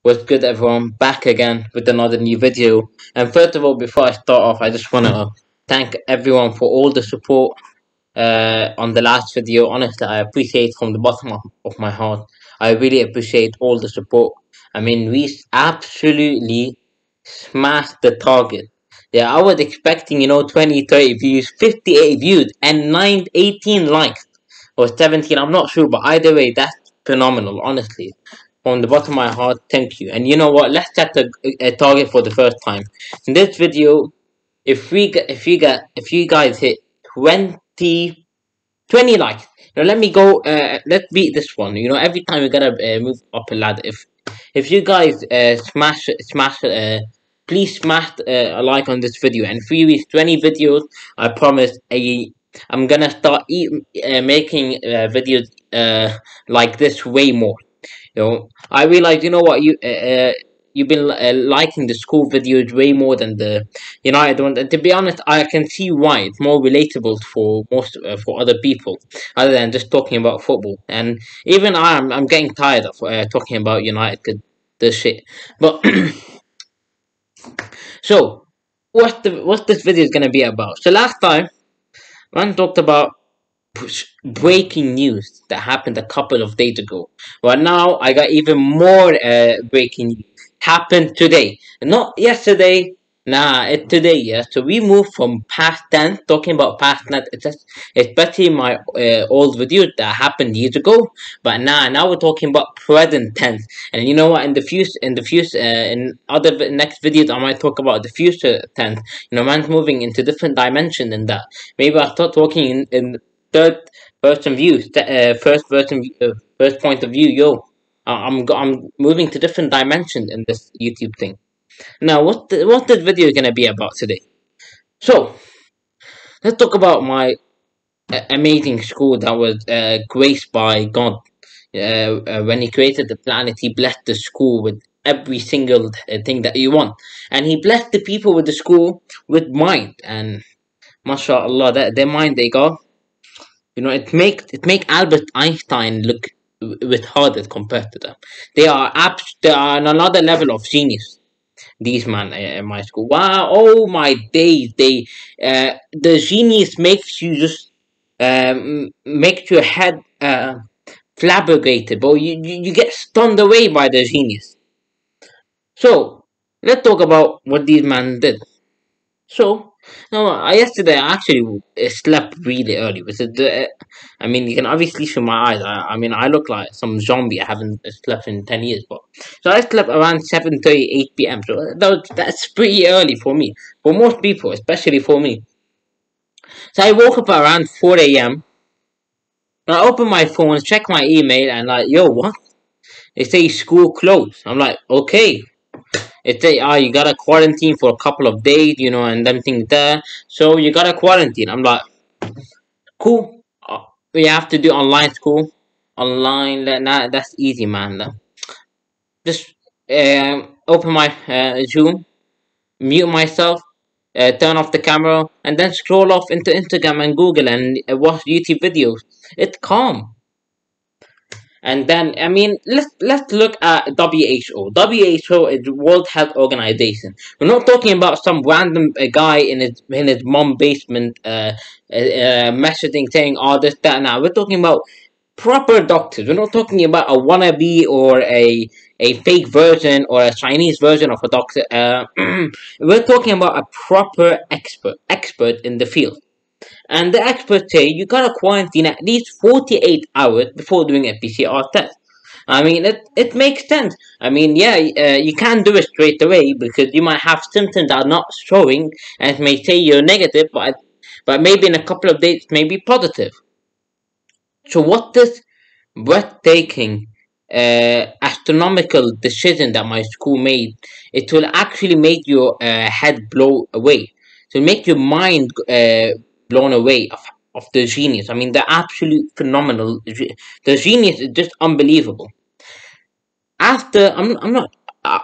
What's good, everyone? Back again with another new video. And first of all, before I start off, I just want to thank everyone for all the support on the last video. Honestly, I appreciate from the bottom of my heart. I really appreciate all the support. I mean, we absolutely smashed the target. Yeah, I was expecting, 20, 30 views, 58 views, and 18 likes or 17. I'm not sure, but either way, that's phenomenal, honestly. From the bottom of my heart, thank you. And you know what? Let's set a target for the first time. In this video, if you guys hit 20 likes. Let me go. Let's beat this one. Every time we gotta move up a ladder. If you guys please smash a like on this video. And if we reach 20 videos, I promise I'm gonna start making videos like this way more. I realize, you've been liking the school videos way more than the United one. And to be honest, I can see why it's more relatable for most for other people, other than just talking about football. And even I'm getting tired of talking about United, 'cause this shit. But so, what this video is gonna be about? So last time, man talked about breaking news that happened a couple of days ago. Well, now I got even more breaking news. Happened today, not yesterday. Nah, it's today. Yeah, so we moved from past tense, talking about past tense. It's just, especially my old videos that happened years ago. But now we're talking about present tense. And you know what? In other next videos, I might talk about the future tense. Man's moving into different dimension than that. Maybe I'll start talking in third person view, first point of view. I'm moving to different dimensions in this YouTube thing. Now, what this video is gonna be about today? So let's talk about my amazing school that was graced by God. When He created the planet, He blessed the school with every single thing that you want, and He blessed the people with the school with mind. And mashallah, that their mind they got. It make Albert Einstein look with harder compared to them. They are on another level of genius. These man in my school. Wow! Oh my days! The genius makes you just makes your head flabbergated, but you get stunned away by the genius. So let's talk about what these men did. So, no, yesterday I actually slept really early. I mean, you can obviously see my eyes. I mean, I look like some zombie. I haven't slept in 10 years, but so I slept around 7:30, 8 p.m. So that's pretty early for me. For most people, especially for me. So I woke up around 4 a.m. I opened my phone, check my email, and like, yo, what? They say school closed. I'm like, okay. It say, you gotta quarantine for a couple of days, and them things there. So you gotta quarantine. I'm like, cool. We have to do online school. Online, that's easy, man. Just open my Zoom, mute myself, turn off the camera, and then scroll off into Instagram and Google and watch YouTube videos. It's calm. And then, I mean, let's look at WHO. WHO is the World Health Organization. We're not talking about some random guy in his mom basement messaging saying all this that. Now we're talking about proper doctors. We're not talking about a wannabe or a fake version or a Chinese version of a doctor. We're talking about a proper expert in the field. And the experts say you gotta quarantine at least 48 hours before doing a PCR test. I mean, it makes sense. I mean, yeah, you can't do it straight away because you might have symptoms that are not showing and it may say you're negative, but maybe in a couple of days, it may be positive. So, what this breathtaking, astronomical decision that my school made, it will actually make your head blow away. So, make your mind blown away of the genius. I mean, the absolute phenomenal. The genius is just unbelievable. After I'm not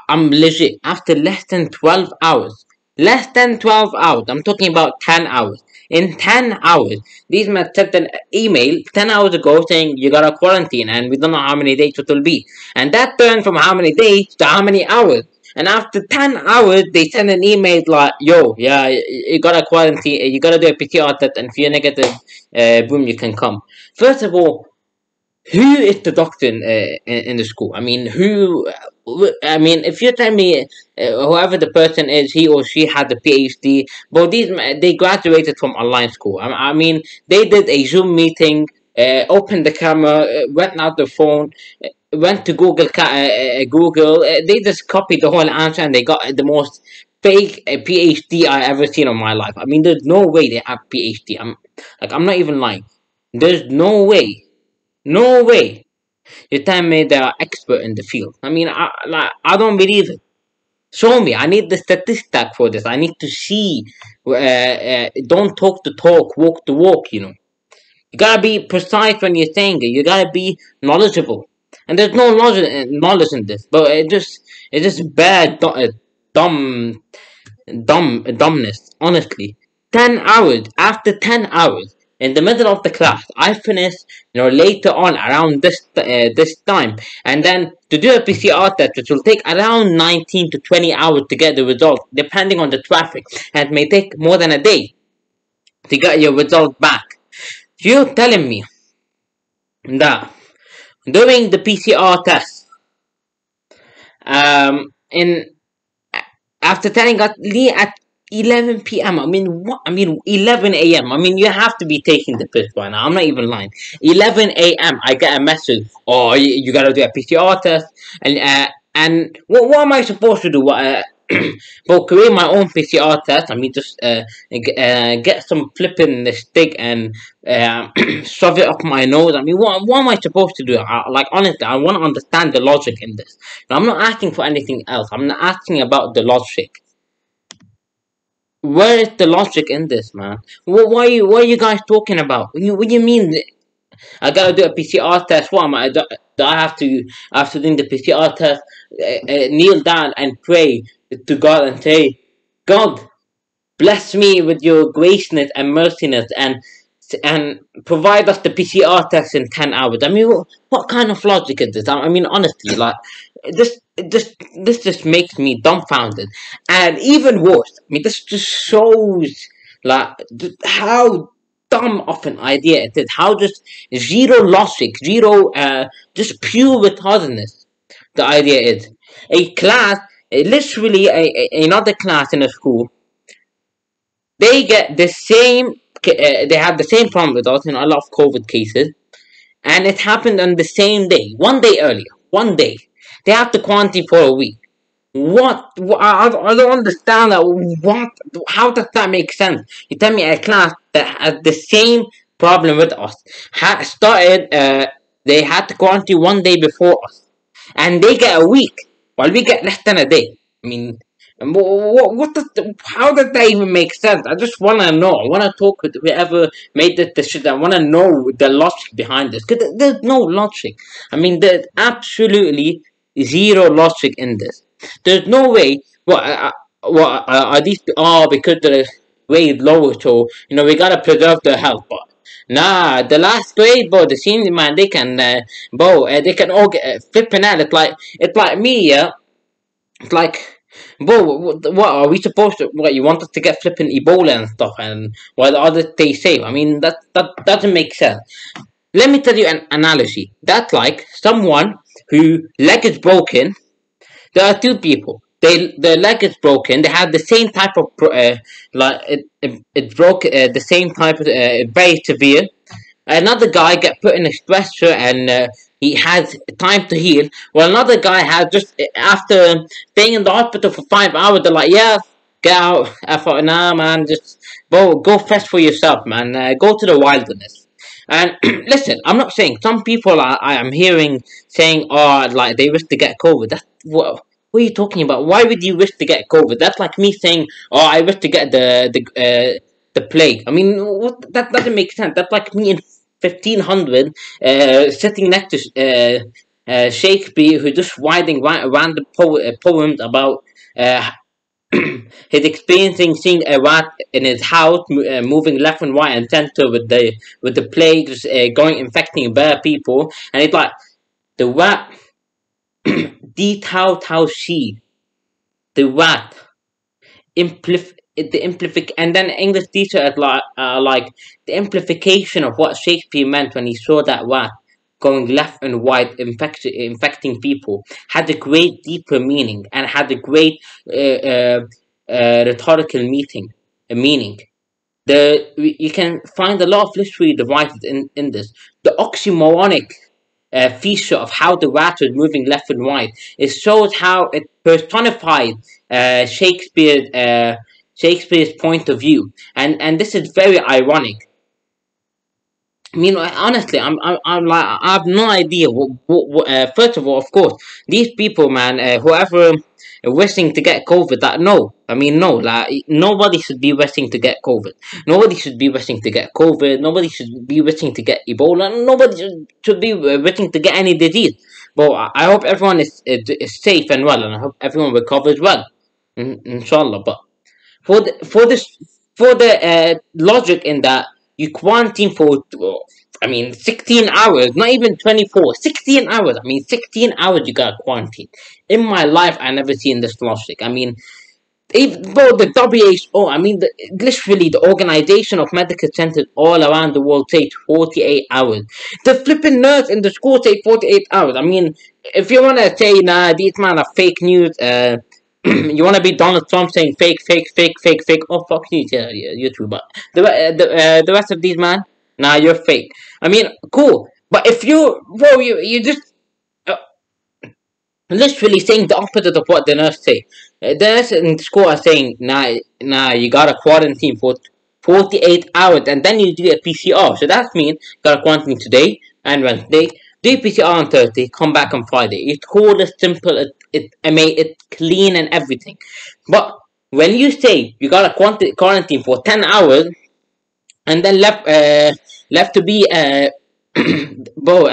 I'm legit. After less than 12 hours, less than 12 hours. I'm talking about 10 hours. In 10 hours, these men sent an email 10 hours ago saying you got a quarantine and we don't know how many days it will be. And that turned from how many days to how many hours. And after 10 hours, they send an email like, yo, yeah, you got a quarantine, you got to do a PCR test, and if you're negative, boom, you can come. First of all, who is the doctor in the school? I mean, who? I mean, if you tell me whoever the person is, he or she had a PhD, but they graduated from online school. I mean, they did a Zoom meeting, opened the camera, went out the phone, went to Google. They just copied the whole answer and they got the most fake PhD I ever seen in my life. I mean, there's no way they have PhD. I'm not even lying. There's no way. No way. You tell me they are expert in the field. I mean, I don't believe it. Show me. I need the statistic for this. I need to see. Don't talk the talk, walk the walk. You gotta be precise when you're saying it. You gotta be knowledgeable. And there's no knowledge in this, but it's just bad, dumb dumbness, honestly. 10 hours, after 10 hours, in the middle of the class, I finished, later on around this time. And then to do a PCR test, which will take around 19 to 20 hours to get the result, depending on the traffic. And it may take more than a day to get your result back. You're telling me that doing the PCR test, in after telling us at 11 p.m. I mean, what? I mean, 11 a.m. I mean, you have to be taking the piss by now. I'm not even lying. 11 a.m. I get a message. Oh, you gotta do a PCR test, and what am I supposed to do? Well, create my own PCR test. I mean, just get some flipping stick and shove it up my nose. I mean, what am I supposed to do? Like, honestly, I want to understand the logic in this. Now, I'm not asking for anything else. I'm not asking about the logic. Where is the logic in this, man? What are you guys talking about? What do you mean? I gotta do a PCR test. What am I? Do I have to after doing the PCR test, kneel down and pray to God and say, God, bless me with your graceness and merciness and provide us the PCR test in 10 hours. I mean, what kind of logic is this? I mean, honestly, like, this just makes me dumbfounded. And even worse, I mean, this just shows, like, how dumb of an idea it is. How just zero logic, zero, just pure retardedness the idea is. A class, literally another class in a school, they get the same. They have the same problem with us in a lot of COVID cases, and it happened on the same day, one day earlier. One day, they have to quarantine for a week. What? I don't understand that. What? How does that make sense? You tell me a class that has the same problem with us started. They had to quarantine one day before us, and they get a week while we get less than a day. I mean, what does how does that even make sense? I just want to know. I want to talk with whoever made this decision. I want to know the logic behind this because there's no logic. I mean, there's absolutely zero logic in this. There's no way. What are these? Oh, because the grade lower, so we gotta preserve their health. But nah, the last grade, bro, the senior man, they can, they can all get flipping out. It's like me, yeah. It's like, bro, what are we supposed to? What you want us to get flipping Ebola and stuff, and while the others stay safe? I mean, that doesn't make sense. Let me tell you an analogy. That's like someone who leg is broken. There are two people. The leg is broken. They have the same type of like it broke the same type of very severe. Another guy get put in a stretcher and he has time to heal. Well, another guy has just after staying in the hospital for 5 hours. They're like, yeah, get out. I thought, nah, man, just go fetch for yourself, man. Go to the wilderness. And listen, I'm not saying some people I am hearing saying, oh, like they wish to get COVID. That's what are you talking about? Why would you wish to get COVID? That's like me saying, "Oh, I wish to get the plague." I mean, that doesn't make sense. That's like me in 1500 sitting next to Shakespeare, who just writing random poems about He's experiencing seeing a rat in his house moving left and right and center with the plagues going infecting bare people, and it's like the rat detailed how she the rat and then English teacher at like the amplification of what Shakespeare meant when he saw that rat going left and right infecting people had a great deeper meaning and had a great rhetorical meaning. You can find a lot of literary devices in this. The oxymoronic feature of how the rat was moving left and right. It shows how it personified Shakespeare's point of view, and this is very ironic. I mean, honestly, I'm like, I have no idea. First of all, of course, these people, man, whoever wishing to get COVID, that no, I mean, no, like nobody should be wishing to get COVID. Nobody should be wishing to get COVID. Nobody should be wishing to get Ebola. Nobody should be wishing to get any disease. But I hope everyone is safe and well, and I hope everyone recovers well, inshallah. But for the logic in that you quarantine for I mean 16 hours, not even 24, 16 hours. I mean 16 hours you got quarantine. In my life I never seen this logic. I mean, even though the WHO, I mean, literally the organization of medical centers all around the world say 48 hours. The flipping nurse in the school say 48 hours. I mean, if you want to say, nah, these man are fake news, you want to be Donald Trump saying fake, fake, fake, fake, fake. Oh fuck you, yeah, you too. But the rest of these man, nah, you're fake. I mean, cool. But if you just uh, literally saying the opposite of what the nurse say. The nurse in school are saying, nah, you gotta quarantine for 48 hours and then you do a PCR. So that means you gotta quarantine today and Wednesday, do PCR on Thursday, come back on Friday. It's cool, it's simple, I mean, it's clean and everything. But when you say you gotta quarantine for 10 hours and then left to be, bro,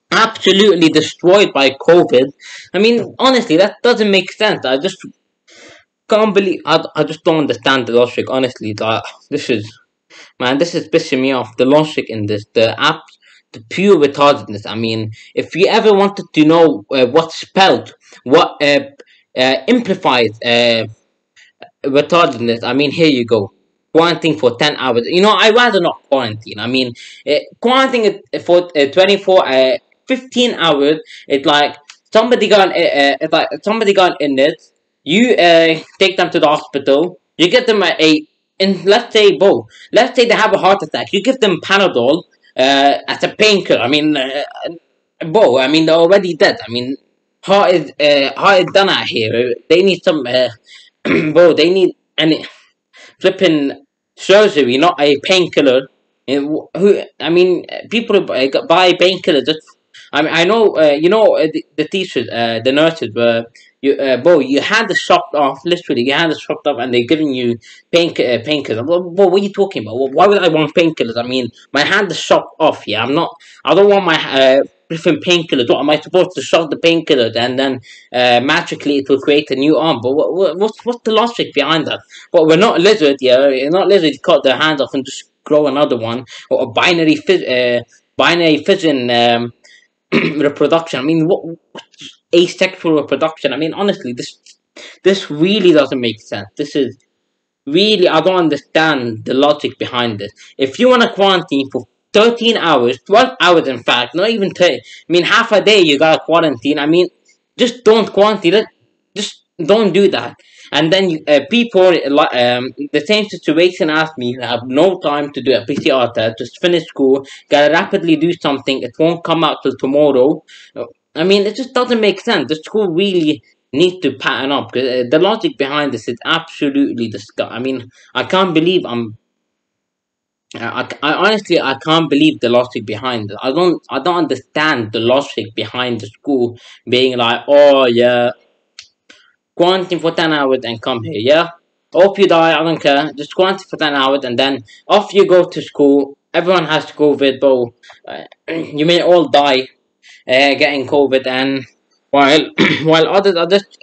absolutely destroyed by COVID. I mean, honestly, that doesn't make sense. I just can't believe. I just don't understand the logic. Honestly, that this is pissing me off. The logic in this, the pure retardedness. I mean, if you ever wanted to know what's spelled, what amplifies retardedness. I mean, here you go. Quarantine for 10 hours. You know, I rather not quarantine. I mean, quarantine for 24, 15 hours. It's like it's like somebody got in it. You take them to the hospital. You get them and let's say they have a heart attack. You give them Panadol as a painkiller. I mean, I mean, they're already dead. I mean, heart is done out here. They need some, they need an flipping surgery, not a painkiller. I mean, people buy painkillers. I mean, I know, the teachers, the nurses were, you had the shocked off, literally, you had the shocked off, and they're giving you painkillers. What are you talking about? Why would I want painkillers? I mean, my hand is shocked off, yeah, I don't want my, different painkillers. What am I supposed to shock the painkillers and then magically it will create a new arm? But what's the logic behind that? But we're not lizard, yeah. We're not lizard. Cut their hands off and just grow another one, or a binary fission reproduction. I mean, what asexual reproduction? I mean, honestly, this really doesn't make sense. This is really, I don't understand the logic behind this. If you want to quarantine for 13 hours, 12 hours, in fact, not even 30, I mean, half a day you gotta quarantine. I mean, just don't quarantine it. Just don't do that. And then people, the same situation as me, have no time to do a PCR test, just finish school, gotta rapidly do something, it won't come out till tomorrow. I mean, it just doesn't make sense. The school really needs to pattern up, because the logic behind this is absolutely disgusting. I mean, I can't believe I honestly I can't believe the logic behind it. I don't understand the logic behind the school being like, oh yeah, quarantine for 10 hours and come here, yeah. Hope you die, I don't care. Just quarantine for 10 hours and then off you go to school. Everyone has COVID, bro. You may all die getting COVID, and while while others are just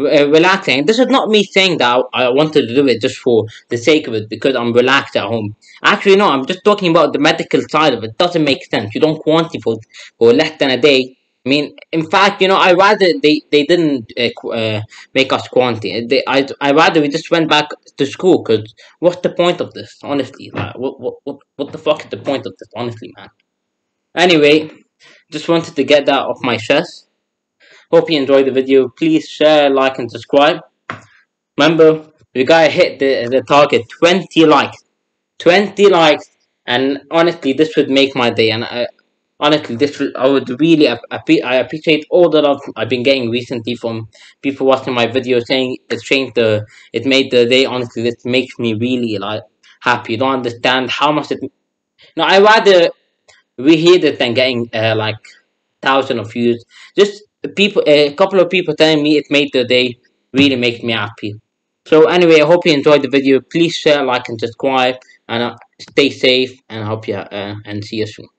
relaxing. This is not me saying that I wanted to do it just for the sake of it because I'm relaxed at home. Actually, no, I'm just talking about the medical side of it. Doesn't make sense. You don't quarantine for less than a day. I mean, in fact, I rather they didn't make us quarantine. I rather we just went back to school because what's the point of this? Honestly, like, what the fuck is the point of this? Honestly, man. Anyway, just wanted to get that off my chest. Hope you enjoyed the video. Please share, like, and subscribe. Remember, we gotta hit the target 20 likes. 20 likes. And honestly, this would make my day. And honestly, I would really I appreciate all the love I've been getting recently from people watching my videos saying it made the day. Honestly, this makes me really like happy. You don't understand how much it. No, I rather reheat it than getting like thousand of views. Just a couple of people telling me it made the day really makes me happy. So anyway, I hope you enjoyed the video. Please share, like, and subscribe, and stay safe. And I hope you and see you soon.